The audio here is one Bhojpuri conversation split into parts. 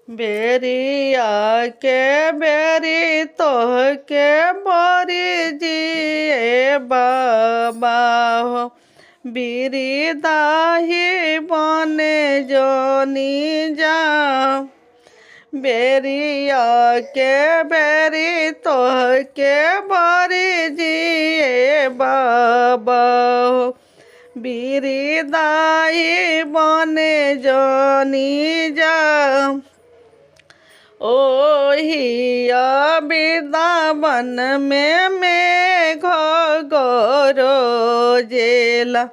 बेरिया के बेरी तोह के बोरी जिए बाबा हो। बीरी दाही बने जोनी जा। बेरिया के बेरी तोह के बोरी जिए बाबा हो। बीरी दाही बने जोनी जा। ओहिया वृंदावन में मेघ गरजेला।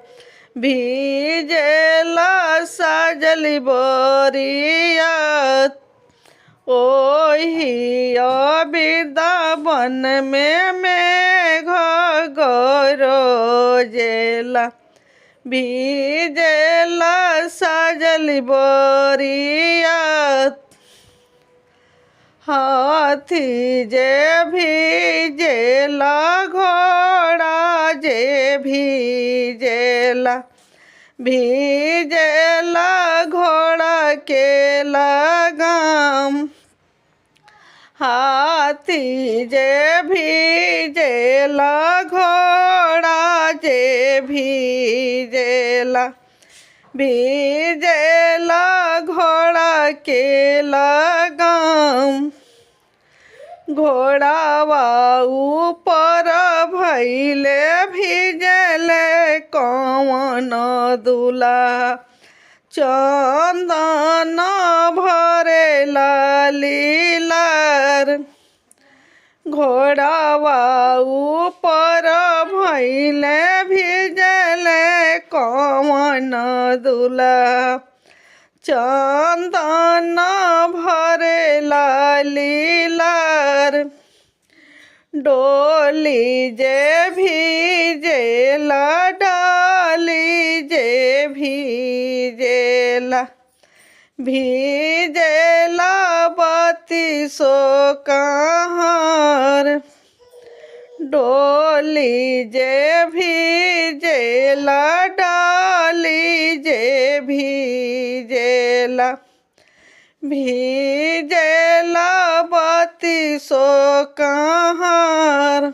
भीजेला सजली बोरिया। ओहिया वृंदावन में मेघ गरजेला। भीजेला सजली बोरिया। हाथी जे भीजेला घोड़ा जे भीजेला। भीजेला घोड़ा के लगाम। हाथी जे भीजेला घोड़ा जे भीजेला। भीजेला घोड़ा के लगाम। घोड़ावा ऊपर भैले भीजले कौन दूला। चंदन भरेला लीलार। घोड़ावा ऊपर भैले भीजले कौन दूला। चंदन भरेला लीलार। डोली जे भीजेला डाली जे भीजेला। भीजेला बत्तीसो कहार। डोली जे भीजेला डाली जे भीजेला। भीजेला बत्तीसो कहार।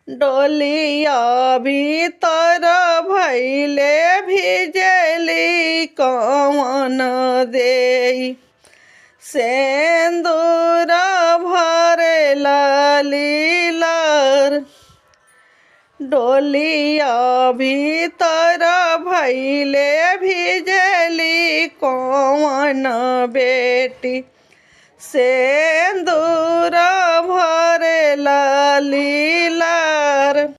डोलिया भीतर भैले भीजेली कौन देई। सेंदूर भरेला लीलार। डोलिया भीतर भैले भीजेली कौन बेटी। सेंदूर भरेला लीलार।